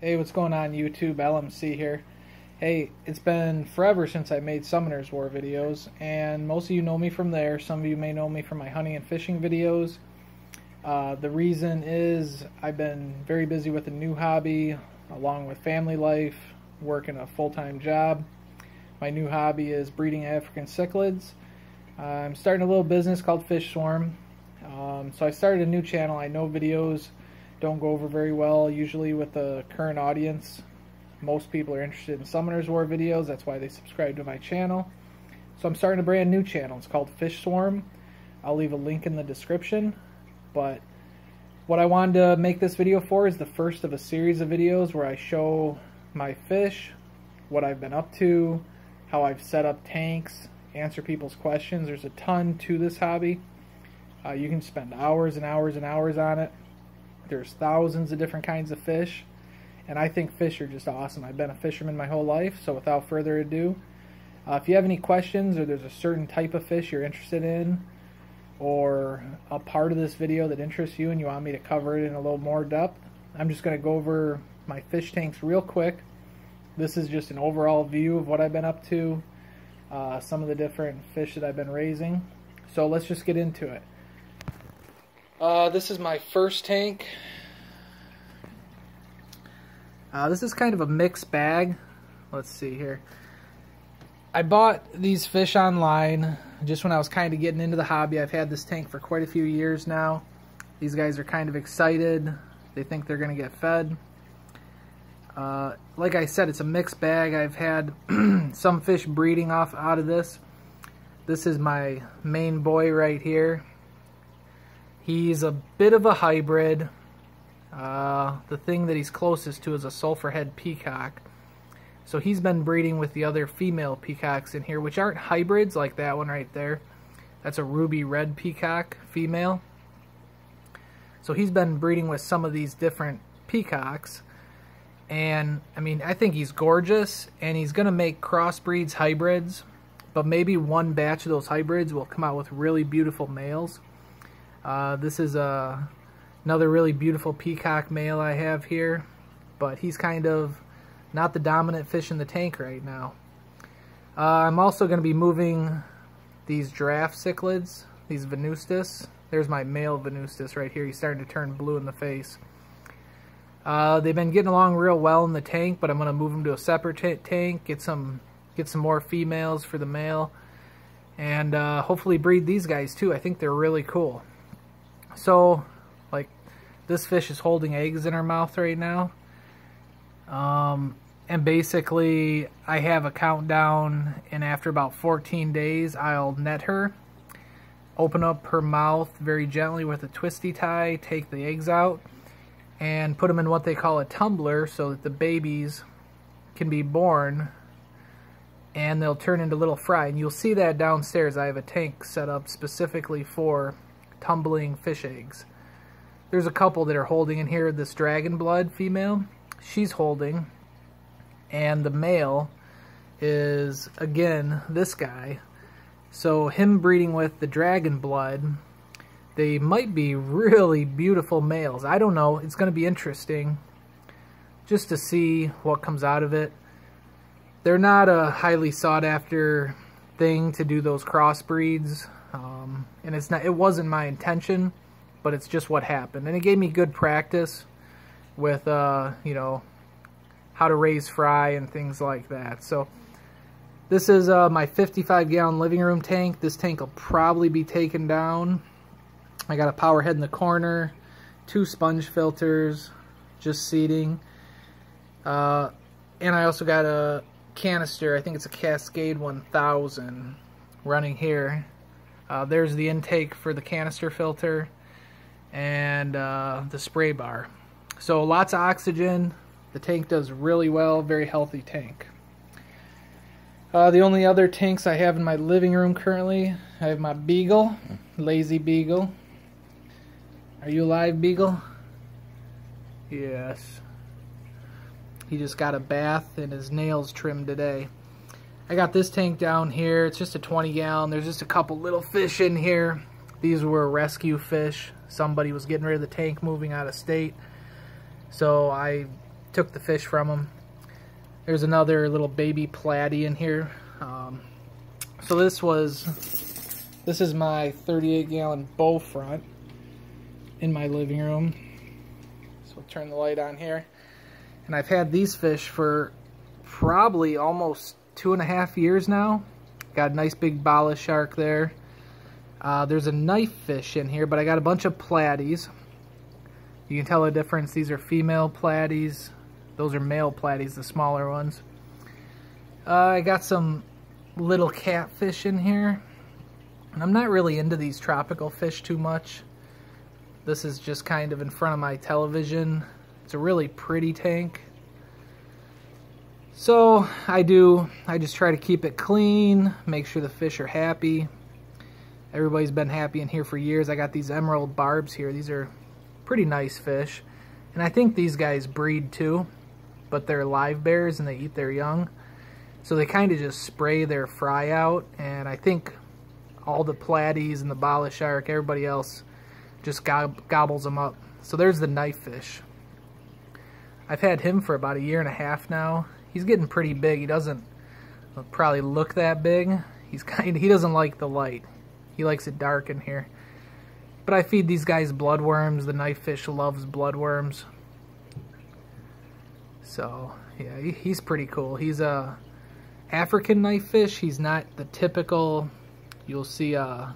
Hey, what's going on YouTube? LMC here. Hey, it's been forever since I made Summoner's War videos, and most of you know me from there. Some of you may know me from my hunting and fishing videos. The reason is I've been very busy with a new hobby, along with family life, working a full-time job. My new hobby is breeding African cichlids. I'm starting a little business called Fish Swarm. So I started a new channel. I know videos don't go over very well usually with the current audience. Most people are interested in Summoner's War videos. That's why they subscribe to my channel. So I'm starting a brand new channel. It's called Fish Swarm. I'll leave a link in the description. But what I wanted to make this video for is the first of a series of videos where I show my fish, what I've been up to, how I've set up tanks, answer people's questions. There's a ton to this hobby. You can spend hours and hours and hours on it. There's thousands of different kinds of fish, and I think fish are just awesome. I've been a fisherman my whole life, so without further ado, if you have any questions or there's a certain type of fish you're interested in or a part of this video that interests you and you want me to cover it in a little more depth, I'm just going to go over my fish tanks real quick. This is just an overall view of what I've been up to, some of the different fish that I've been raising. So let's just get into it. This is my first tank. This is kind of a mixed bag. Let's see here. I bought these fish online just when I was kind of getting into the hobby. I've had this tank for quite a few years now. These guys are kind of excited. They think they're going to get fed. Like I said, it's a mixed bag. I've had some fish breeding out of this. This is my main boy right here. He's a bit of a hybrid. The thing that he's closest to is a sulfurhead peacock. So he's been breeding with the other female peacocks in here, which aren't hybrids like that one right there. That's a ruby red peacock female. So he's been breeding with some of these different peacocks. And, I mean, I think he's gorgeous, and he's going to make crossbreeds, hybrids. But maybe one batch of those hybrids will come out with really beautiful males. This is another really beautiful peacock male I have here, but he's kind of not the dominant fish in the tank right now. I'm also going to be moving these giraffe cichlids, these venustus. There's my male venustus right here. He's starting to turn blue in the face. They've been getting along real well in the tank, but I'm going to move them to a separate tank, get some more females for the male, and hopefully breed these guys too. I think they're really cool. So, like, this fish is holding eggs in her mouth right now. And basically, I have a countdown, and after about 14 days, I'll net her, open up her mouth very gently with a twisty tie, take the eggs out, and put them in what they call a tumbler so that the babies can be born, and they'll turn into little fry. And you'll see that downstairs. I have a tank set up specifically for tumbling fish eggs. There's a couple that are holding in here. This dragon blood female, she's holding, and the male is again this guy. So him breeding with the dragon blood, they might be really beautiful males. I don't know. It's going to be interesting just to see what comes out of it. They're not a highly sought after thing to do those crossbreeds. And it wasn't my intention, but it's just what happened. And it gave me good practice with, you know, how to raise fry and things like that. So this is my 55-gallon living room tank. This tank will probably be taken down. I got a power head in the corner, 2 sponge filters, just seating. And I also got a canister. I think it's a Cascade 1000 running here. There's the intake for the canister filter and the spray bar. So lots of oxygen. The tank does really well. Very healthy tank. The only other tanks I have in my living room currently, I have my Beagle, Lazy Beagle. Are you alive, Beagle? Yes. He just got a bath and his nails trimmed today. I got this tank down here. It's just a 20-gallon. There's just a couple little fish in here. These were rescue fish. Somebody was getting rid of the tank, moving out of state. So I took the fish from them. There's another little baby platy in here. So this is my 38-gallon bow front in my living room. So we'll turn the light on here. And I've had these fish for probably almost 2.5 years now. Got a nice big bala shark there. There's a knife fish in here, but I got a bunch of platies. You can tell the difference. These are female platies. Those are male platies, the smaller ones. I got some little catfish in here. And I'm not really into these tropical fish too much. This is just kind of in front of my television. It's a really pretty tank. So I just try to keep it clean, make sure the fish are happy. Everybody's been happy in here for years. I got these emerald barbs here. These are pretty nice fish. And I think these guys breed too, but they're live bears and they eat their young. So they kind of just spray their fry out, and I think all the platies and the bala shark, everybody else just gobbles them up. So there's the knife fish. I've had him for about 1.5 years now. He's getting pretty big. He doesn't probably look that big. He doesn't like the light. He likes it dark in here. But I feed these guys bloodworms. The knife fish loves bloodworms. So yeah, he's pretty cool. He's a African knife fish. He's not the typical, you'll see what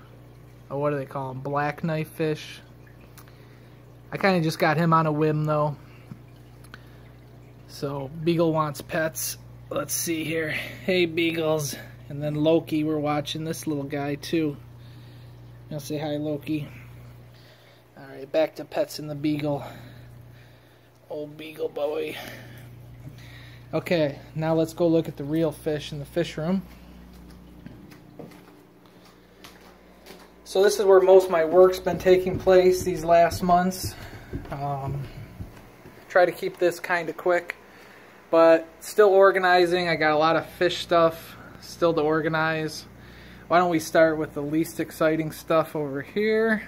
do they call them, black knife fish. I kind of just got him on a whim though. So Beagle wants pets. Let's see here. Hey Beagles. And then Loki, we're watching this little guy too. I'll say hi, Loki. Alright, back to pets and the Beagle. Old Beagle boy. Okay, now let's go look at the real fish in the fish room. So this is where most of my work's been taking place these last months. Try to keep this kind of quick, but still organizing. I got a lot of fish stuff still to organize. Why don't we start with the least exciting stuff over here.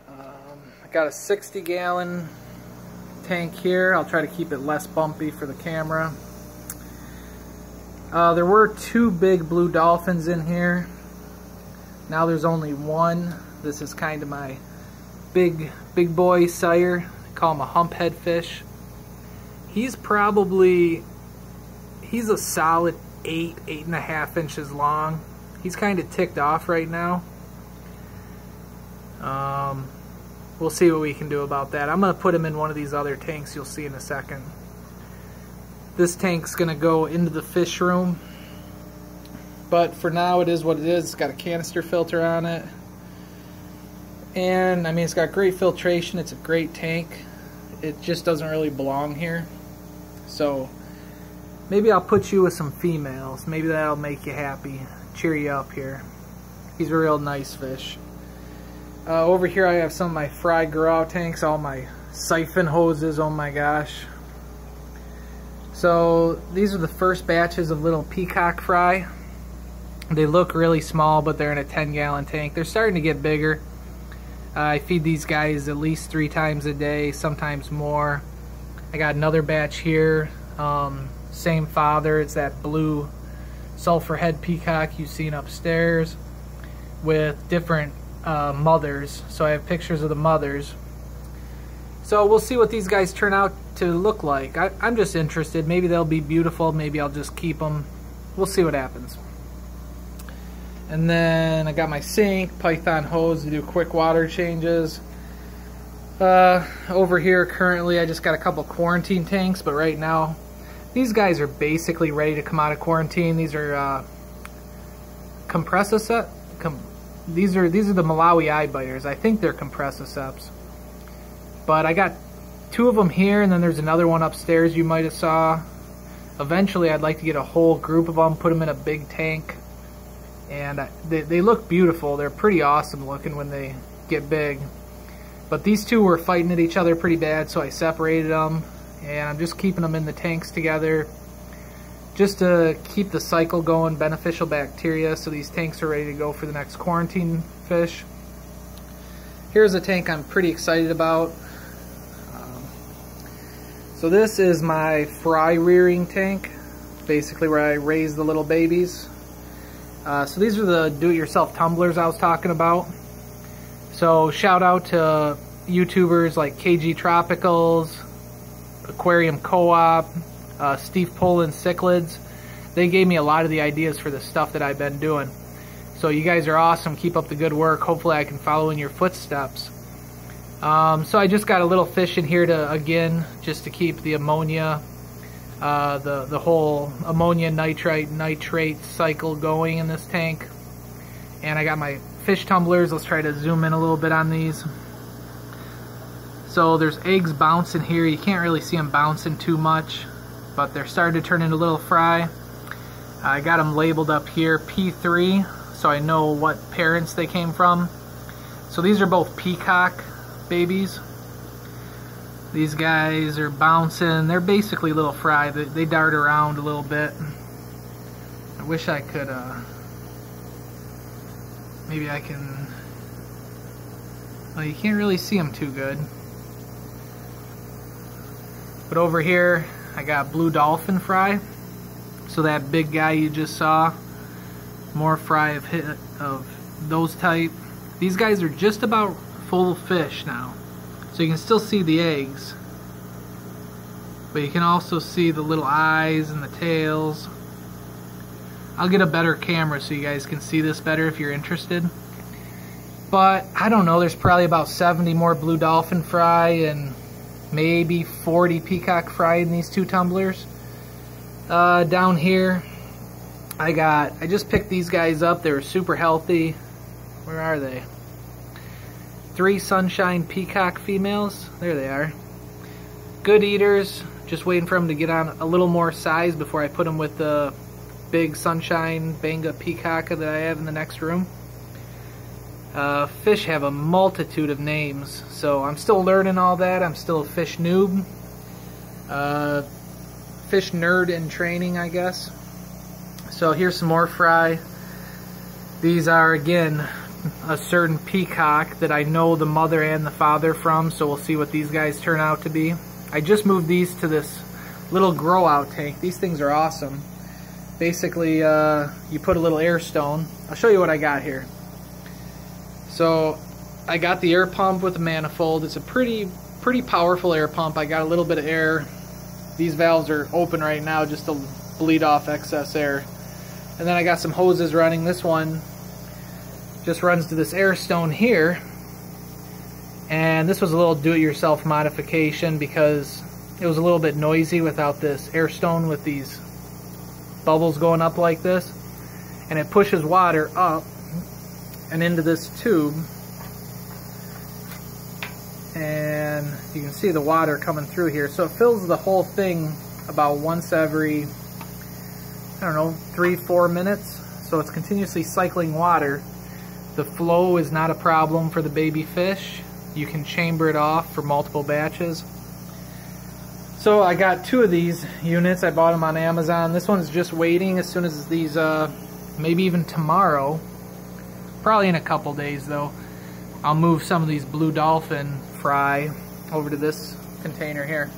I got a 60-gallon tank here. I'll try to keep it less bumpy for the camera. There were 2 big blue dolphins in here. Now there's only one. This is kind of my big boy sire. I call him a humphead fish. He's a solid 8.5 inches long. He's kind of ticked off right now. We'll see what we can do about that. I'm going to put him in one of these other tanks you'll see in a second. This tank's going to go into the fish room. But for now, it is what it is. It's got a canister filter on it. And, I mean, it's got great filtration. It's a great tank. It just doesn't really belong here. So, maybe I'll put you with some females. Maybe that'll make you happy. Cheer you up here. He's a real nice fish. Over here I have some of my fry grow tanks, all my siphon hoses, oh my gosh. So these are the first batches of little peacock fry. They look really small, but they're in a 10-gallon tank. They're starting to get bigger. I feed these guys at least 3 times a day, sometimes more. I got another batch here, same father. It's that blue sulfur head peacock you've seen upstairs with different mothers. So I have pictures of the mothers. So we'll see what these guys turn out to look like. I'm just interested. Maybe they'll be beautiful. Maybe I'll just keep them. We'll see what happens. And then I got my sink, Python hose to do quick water changes. Over here currently I just got a couple quarantine tanks, but right now these guys are basically ready to come out of quarantine. These are these are the Malawi eye biters. I think they're compressiceps. But I got 2 of them here, and then there's another one upstairs you might have saw. Eventually I'd like to get a whole group of them, put them in a big tank. And they look beautiful. They're pretty awesome looking when they get big. But these 2 were fighting at each other pretty bad, so I separated them. And I'm just keeping them in the tanks together just to keep the cycle going, beneficial bacteria, so these tanks are ready to go for the next quarantine fish. Here's a tank I'm pretty excited about. So this is my fry rearing tank, basically where I raise the little babies. So these are the do-it-yourself tumblers I was talking about. So shout out to YouTubers like KG Tropicals, Aquarium Co-op, Steve Poland Cichlids. They gave me a lot of the ideas for the stuff that I've been doing. So you guys are awesome. Keep up the good work. Hopefully I can follow in your footsteps. So I just got a little fish in here to, again, just to keep the ammonia, the whole ammonia nitrate cycle going in this tank. And I got my fish tumblers. Let's try to zoom in a little bit on these. So there's eggs bouncing here. You can't really see them bouncing too much, but they're starting to turn into little fry. I got them labeled up here, P3, so I know what parents they came from. So these are both peacock babies. These guys are bouncing. They're basically little fry. They dart around a little bit. I wish I could, maybe I can, well, you can't really see them too good. But over here, I got blue dolphin fry. So that big guy you just saw, more fry of those type. These guys are just about full fish now. So you can still see the eggs, but you can also see the little eyes and the tails. I'll get a better camera so you guys can see this better if you're interested. But I don't know, there's probably about 70 more blue dolphin fry and maybe 40 peacock fry in these two tumblers. Down here, I just picked these guys up. They were super healthy. Where are they? 3 sunshine peacock females. There they are. Good eaters. Just waiting for them to get on a little more size before I put them with the big sunshine Benga peacock that I have in the next room. Fish have a multitude of names, so I'm still learning all that. I'm still a fish noob. Fish nerd in training, I guess. So here's some more fry. These are, again, a certain peacock that I know the mother and the father from, so we'll see what these guys turn out to be. I just moved these to this little grow out tank. These things are awesome. Basically, you put a little air stone. I'll show you what I got here. So I got the air pump with a manifold. It's a pretty powerful air pump. I got a little bit of air. These valves are open right now just to bleed off excess air. And then I got some hoses running. This one just runs to this air stone here. And this was a little do-it-yourself modification because it was a little bit noisy without this air stone with these bubbles going up like this. And it pushes water up and into this tube. And you can see the water coming through here. So it fills the whole thing about once every, I don't know, 3-4 minutes. So it's continuously cycling water. The flow is not a problem for the baby fish. You can chamber it off for multiple batches. So I got 2 of these units. I bought them on Amazon. This one's just waiting. As soon as these, maybe even tomorrow, probably in a couple days though, I'll move some of these blue dolphin fry over to this container here.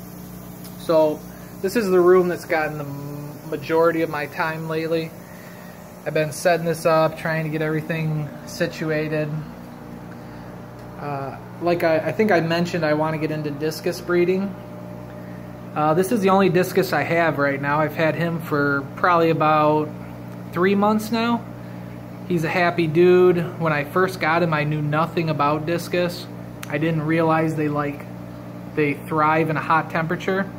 So this is the room that's gotten the majority of my time lately. I've been setting this up, trying to get everything situated. Like I think I mentioned, I want to get into discus breeding. This is the only discus I have right now. I've had him for probably about 3 months now. He's a happy dude. When I first got him, I knew nothing about discus. I didn't realize they thrive in a hot temperature.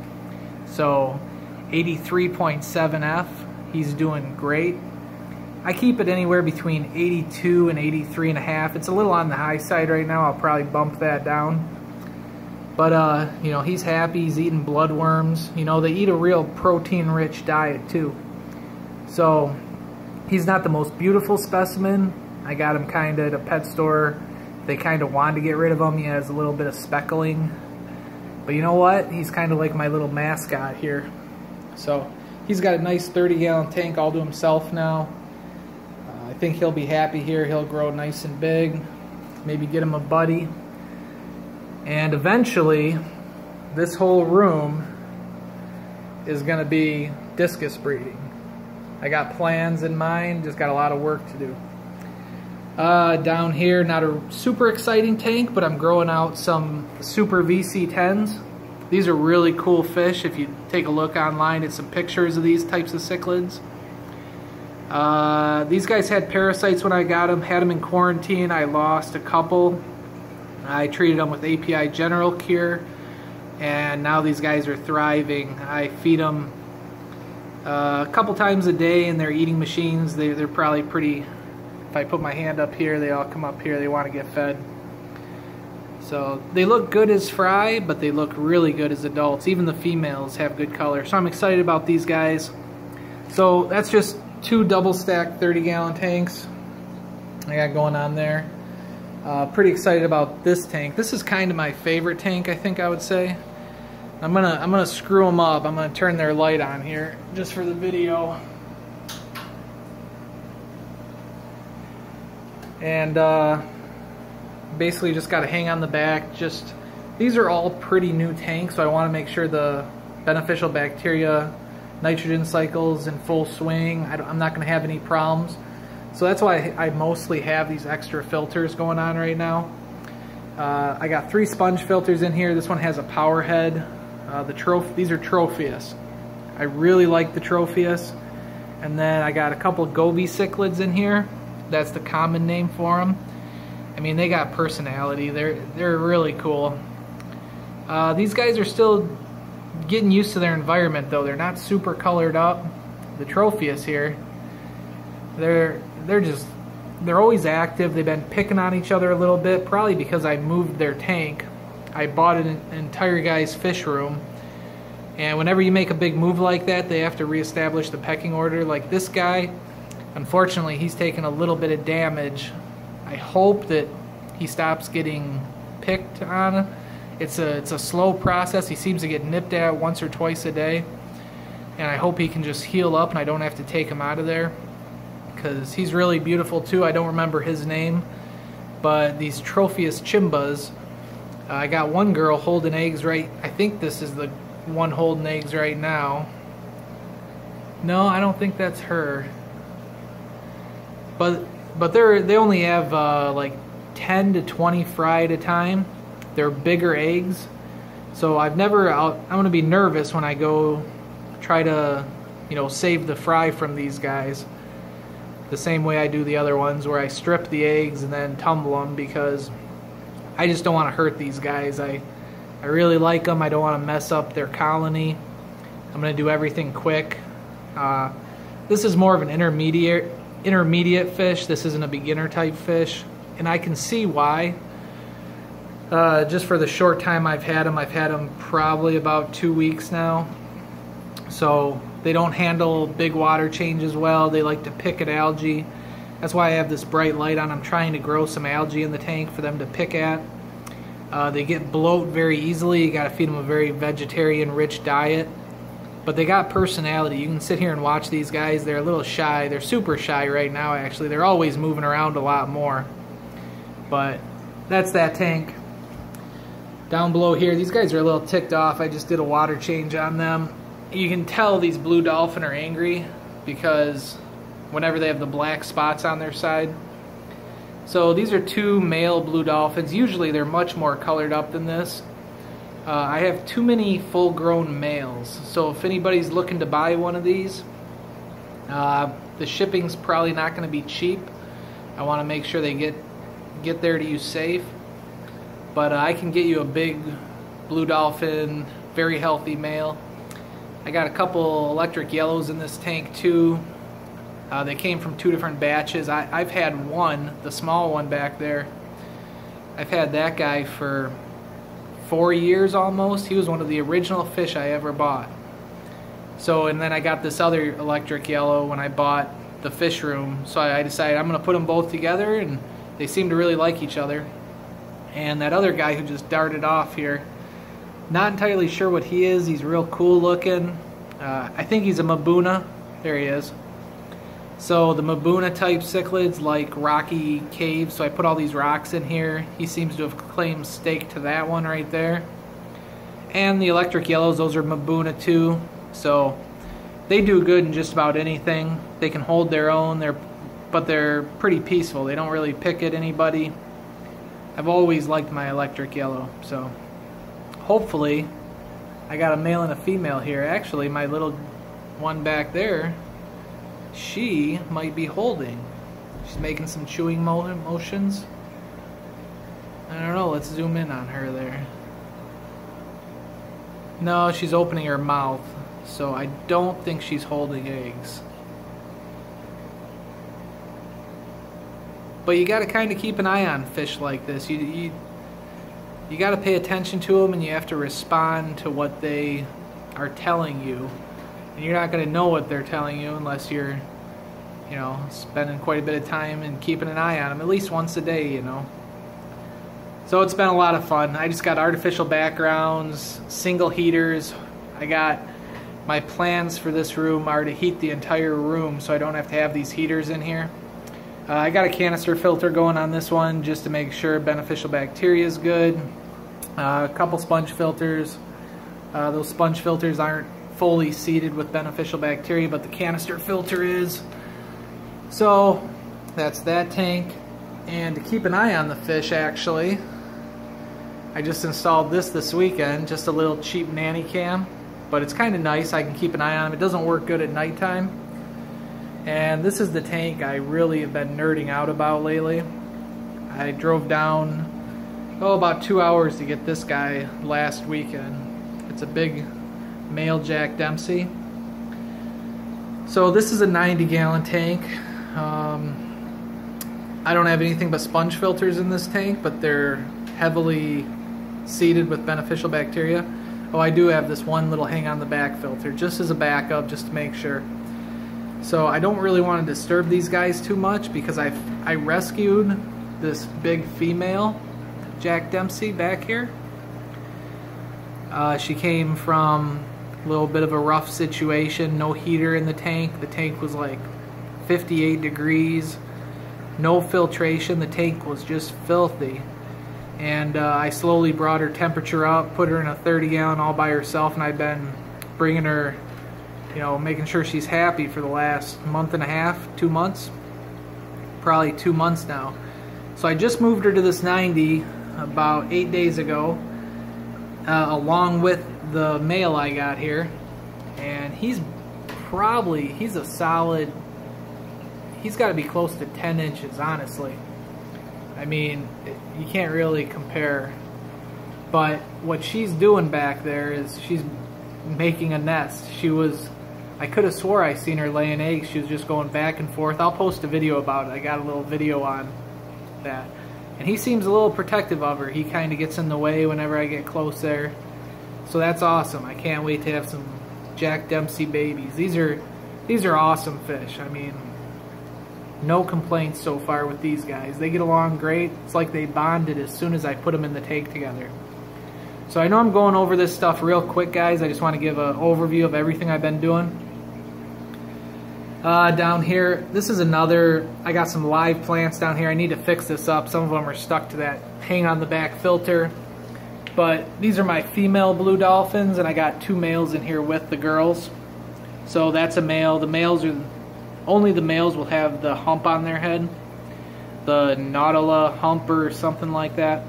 So 83.7 F, he's doing great. I keep it anywhere between 82 and 83.5. It's a little on the high side right now. I'll probably bump that down. But you know, he's happy. He's eating bloodworms. You know, they eat a real protein-rich diet too. So he's not the most beautiful specimen. I got him kind of at a pet store. They kind of wanted to get rid of him. He has a little bit of speckling. But you know what? He's kind of like my little mascot here. So he's got a nice 30-gallon tank all to himself now. I think he'll be happy here. He'll grow nice and big. Maybe get him a buddy. And eventually, this whole room is going to be discus breeding. I got plans in mind, just got a lot of work to do. Down here, not a super exciting tank, but I'm growing out some super VC10s. These are really cool fish. If you take a look online at some pictures of these types of cichlids. These guys had parasites when I got them, had them in quarantine. I lost a couple. I treated them with API General Cure, and now these guys are thriving. I feed them a couple times a day in their eating machines. They're probably pretty, if I put my hand up here, they all come up here, they want to get fed. So they look good as fry, but they look really good as adults. Even the females have good color. So I'm excited about these guys. So that's just 2 double stacked 30-gallon tanks I got going on there. Pretty excited about this tank. This is kind of my favorite tank, I think I would say. I'm gonna screw them up. I'm gonna turn their light on here just for the video. And basically just got to hang on the back. These are all pretty new tanks, so I want to make sure the beneficial bacteria nitrogen cycles in full swing. I'm not going to have any problems. So that's why I mostly have these extra filters going on right now. I got 3 sponge filters in here. This one has a power head. These are Tropheus. I really like the Tropheus. And then I got a couple Goby cichlids in here. That's the common name for them. I mean, they got personality. They're really cool. These guys are still getting used to their environment, though. They're not super colored up. The Tropheus here, they're always active. They've been picking on each other a little bit, probably because I moved their tank. I bought an entire guy's fish room, and whenever you make a big move like that, they have to reestablish the pecking order. Like this guy, unfortunately, he's taken a little bit of damage. I hope that he stops getting picked on. It's a slow process. He seems to get nipped at once or twice a day, and I hope he can just heal up and I don't have to take him out of there, because he's really beautiful too. I don't remember his name, but these Tropheus chimbas, I got one girl holding eggs right. I think this is the one holding eggs right now. No, I don't think that's her. But they only have like 10 to 20 fry at a time. They're bigger eggs. So I'm going to be nervous when I go try to, save the fry from these guys. The same way I do the other ones, where I strip the eggs and then tumble them, because I just don't want to hurt these guys. I really like them. I don't want to mess up their colony. I'm going to do everything quick. This is more of an intermediate fish. This isn't a beginner type fish, and I can see why. Just for the short time I've had them probably about 2 weeks now. So they don't handle big water changes well. They like to pick at algae. That's why I have this bright light on. I'm trying to grow some algae in the tank for them to pick at. They get bloat very easily. You gotta feed them a very vegetarian rich diet. But they got personality. You can sit here and watch these guys. They're a little shy. They're super shy right now, actually. They're always moving around a lot more. But that's that tank. Down below here, these guys are a little ticked off. I just did a water change on them. You can tell these blue dolphin are angry because whenever they have the black spots on their side. So these are 2 male blue dolphins. Usually they're much more colored up than this. I have too many full-grown males. So if anybody's looking to buy one of these, the shipping's probably not going to be cheap. I want to make sure they get there to you safe. But I can get you a big blue dolphin, very healthy male. I got a couple electric yellows in this tank too. They came from 2 different batches. I've had one, the small one back there. I've had that guy for 4 years almost. He was one of the original fish I ever bought. So, and then I got this other electric yellow when I bought the fish room. So I decided I'm going to put them both together, and they seem to really like each other. And that other guy who just darted off here, not entirely sure what he is. He's real cool looking. I think he's a Mabuna. There he is. So the Mabuna type cichlids like rocky caves, so I put all these rocks in here. He seems to have claimed stake to that one right there. And the electric yellows, those are Mabuna too. So they do good in just about anything. They can hold their own, but they're pretty peaceful. They don't really pick at anybody. I've always liked my electric yellow, so hopefully I got a male and a female here. Actually, my little one back there, she might be holding. She's making some chewing motions. I don't know, let's zoom in on her there. No, she's opening her mouth, so I don't think she's holding eggs. But you got to kind of keep an eye on fish like this. You got to pay attention to them, and you have to respond to what they are telling you. And you're not going to know what they're telling you unless you're, you know, spending quite a bit of time and keeping an eye on them, at least once a day, you know. So it's been a lot of fun. I just got artificial backgrounds, single heaters. My plans for this room are to heat the entire room so I don't have to have these heaters in here. I got a canister filter going on this one just to make sure beneficial bacteria is good. A couple sponge filters. Those sponge filters aren't fully seeded with beneficial bacteria, but the canister filter is. So that's that tank. And to keep an eye on the fish, actually, I just installed this weekend, just a little cheap nanny cam, but it's kind of nice. I can keep an eye on them. It doesn't work good at nighttime. And this is the tank I really have been nerding out about lately. I drove down, about 2 hours to get this guy last weekend. It's a big male Jack Dempsey. So this is a 90-gallon tank. I don't have anything but sponge filters in this tank, but they're heavily seeded with beneficial bacteria. Oh, I do have this one little hang on the back filter, just as a backup, just to make sure. So I don't really want to disturb these guys too much because I rescued this big female Jack Dempsey back here. She came from a little bit of a rough situation, no heater in the tank. The tank was like 58 degrees, no filtration. The tank was just filthy. And I slowly brought her temperature up, put her in a 30-gallon all by herself, and I've been bringing her, you know, making sure she's happy for the last month and a half, 2 months, probably 2 months now. So I just moved her to this 90 about 8 days ago, along with the male I got here, and he's a solid, he's got to be close to 10 inches, honestly. I mean, you can't really compare. But what she's doing back there is she's making a nest. I could have swore I seen her laying eggs. She was just going back and forth. I'll post a video about it. I got a little video on that. And he seems a little protective of her. He kind of gets in the way whenever I get close there. So that's awesome. I can't wait to have some Jack Dempsey babies. These are awesome fish. I mean, no complaints so far with these guys. They get along great. It's like they bonded as soon as I put them in the tank together. So I know I'm going over this stuff real quick, guys. I just want to give an overview of everything I've been doing. Down here, this is another, I got some live plants down here. I need to fix this up. Some of them are stuck to that hang on the back filter. But these are my female blue dolphins, and I got 2 males in here with the girls. So that's a male. Only the males will have the hump on their head. The Nautila hump or something like that.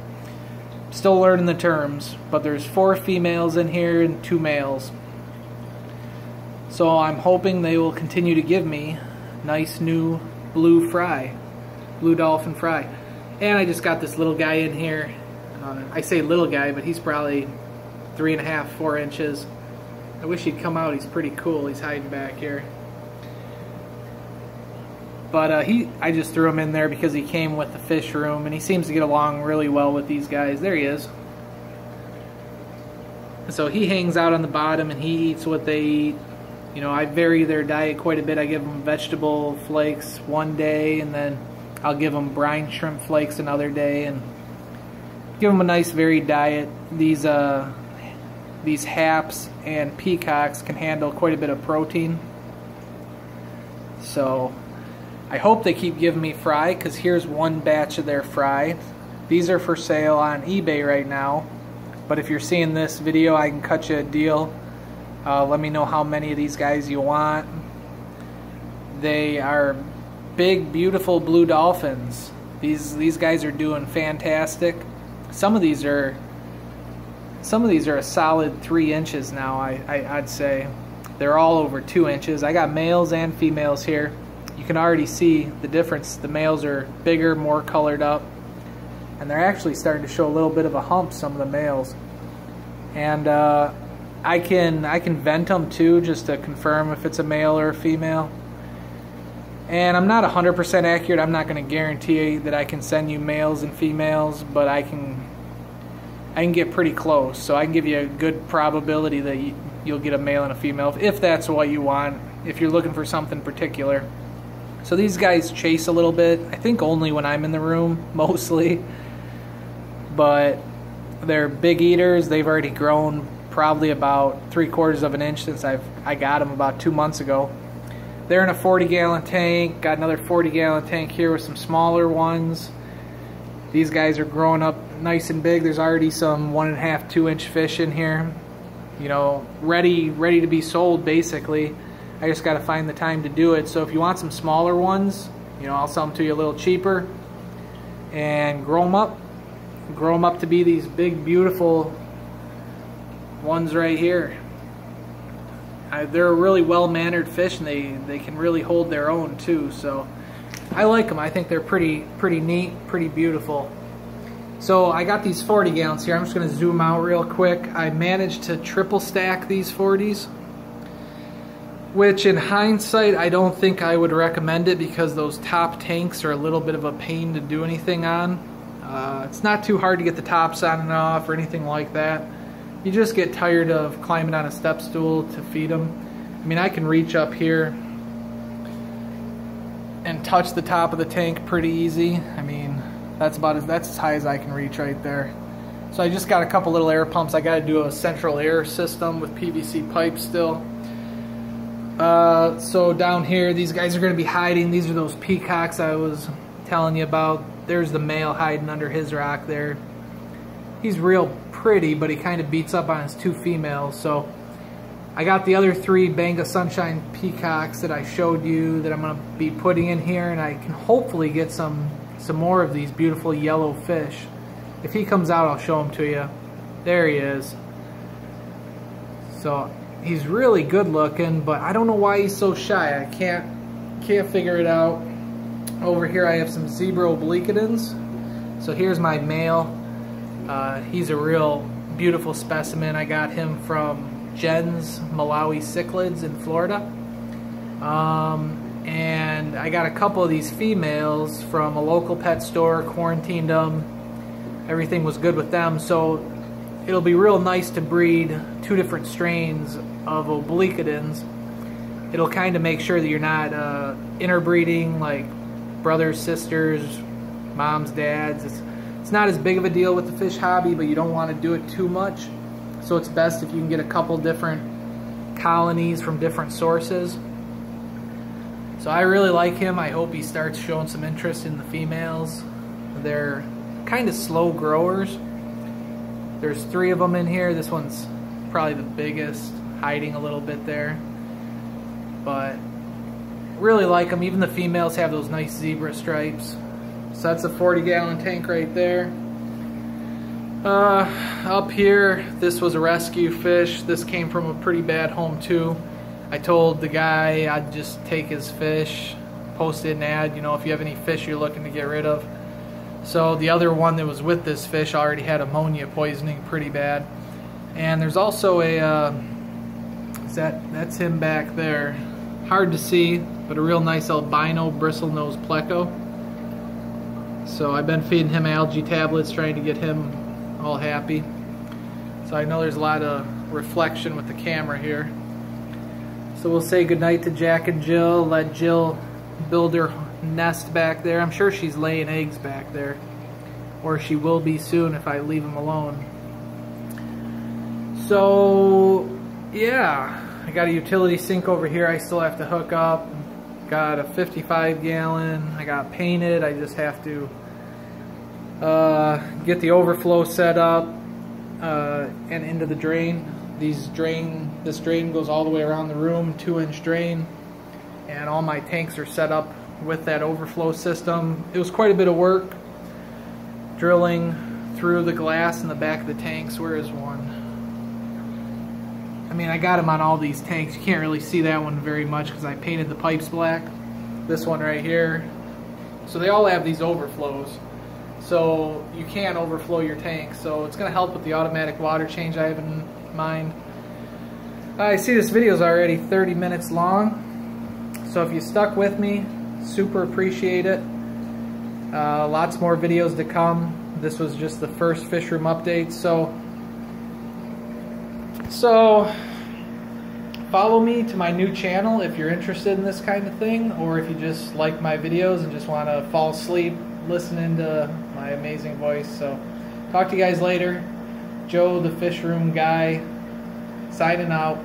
Still learning the terms, but there's 4 females in here and 2 males. So I'm hoping they will continue to give me nice new blue dolphin fry. And I just got this little guy in here. I say little guy, but he's probably 3.5, 4 inches. I wish he'd come out. He's pretty cool. He's hiding back here. But I just threw him in there because he came with the fish room, and he seems to get along really well with these guys. There he is. So he hangs out on the bottom, and he eats what they eat. You know, I vary their diet quite a bit. I give them vegetable flakes one day, and then I'll give them brine shrimp flakes another day, and give them a nice varied diet. These Haps and Peacocks can handle quite a bit of protein. So I hope they keep giving me fry, because here's one batch of their fry. These are for sale on eBay right now, but if you're seeing this video, I can cut you a deal. Let me know how many of these guys you want. They are big, beautiful blue dolphins. These guys are doing fantastic. Some of these are a solid 3 inches now. I'd say they're all over 2 inches. I got males and females here. You can already see the difference. The males are bigger, more colored up, and they're actually starting to show a little bit of a hump, some of the males. And I can vent them too, just to confirm if it's a male or a female. And I'm not 100% accurate. I'm not going to guarantee that I can send you males and females, but I can get pretty close. So I can give you a good probability that you'll get a male and a female, if that's what you want, if you're looking for something particular. So these guys chase a little bit. I think only when I'm in the room, mostly. But they're big eaters. They've already grown probably about 3/4 of an inch since I got them about 2 months ago. They're in a 40-gallon tank. Got another 40-gallon tank here with some smaller ones. These guys are growing up nice and big. There's already some 1.5, 2-inch fish in here, you know, ready to be sold basically. I just got to find the time to do it. So if you want some smaller ones, you know, I'll sell them to you a little cheaper and grow them up to be these big, beautiful ones right here. They're a really well-mannered fish, and they can really hold their own too. So I like them. I think they're pretty neat, pretty beautiful. So I got these 40 gallons here. I'm just going to zoom out real quick. I managed to triple stack these 40s, which in hindsight I don't think I would recommend it, because those top tanks are a little bit of a pain to do anything on. It's not too hard to get the tops on and off or anything like that. You just get tired of climbing on a step stool to feed them. I mean, I can reach up here and touch the top of the tank pretty easy. I mean, that's as high as I can reach right there. So I just got a couple little air pumps. I got to do a central air system with PVC pipes still. So down here, these guys are going to be hiding. These are those peacocks I was telling you about. There's the male hiding under his rock there. He's real pretty, but he kind of beats up on his 2 females. So I got the other 3 Banga Sunshine Peacocks that I showed you that I'm going to be putting in here, and I can hopefully get some more of these beautiful yellow fish. If he comes out, I'll show him to you. There he is. So he's really good looking, but I don't know why he's so shy. I can't figure it out. Over here I have some zebra obliquidans. So here's my male. He's a real beautiful specimen. I got him from Jen's Malawi Cichlids in Florida. And I got a couple of these females from a local pet store, quarantined them. Everything was good with them. So it'll be real nice to breed 2 different strains of obliquidans. It'll kind of make sure that you're not interbreeding like brothers, sisters, moms, dads. It's not as big of a deal with the fish hobby, but you don't want to do it too much. So it's best if you can get a couple different colonies from different sources. So I really like him. I hope he starts showing some interest in the females. They're kind of slow growers. There's 3 of them in here. This one's probably the biggest, hiding a little bit there. But really like them. Even the females have those nice zebra stripes. So that's a 40-gallon tank right there. Up here, this was a rescue fish. This came from a pretty bad home too. I told the guy I'd just take his fish, posted an ad, you know, if you have any fish you're looking to get rid of. So the other one that was with this fish already had ammonia poisoning pretty bad. And there's also a, that's him back there. Hard to see, but a real nice albino bristlenose pleco. So I've been feeding him algae tablets, trying to get him all happy. So I know there's a lot of reflection with the camera here. So we'll say goodnight to Jack and Jill, let Jill build her nest back there. I'm sure she's laying eggs back there, or she will be soon if I leave them alone. So yeah, I got a utility sink over here I still have to hook up. Got a 55-gallon. I got painted. I just have to get the overflow set up and into the drain. This drain goes all the way around the room, 2-inch drain, and all my tanks are set up with that overflow system. It was quite a bit of work drilling through the glass in the back of the tanks. Where is one? I mean, I got them on all these tanks. You can't really see that one very much because I painted the pipes black. This one right here. So they all have these overflows. So you can overflow your tanks. So it's going to help with the automatic water change I have in mind. I see this video is already 30 minutes long. So if you stuck with me, super appreciate it. Lots more videos to come. This was just the first fish room update. So follow me to my new channel if you're interested in this kind of thing, or if you just like my videos and just want to fall asleep listening to my amazing voice. So talk to you guys later. Joe, the fish room guy, signing out.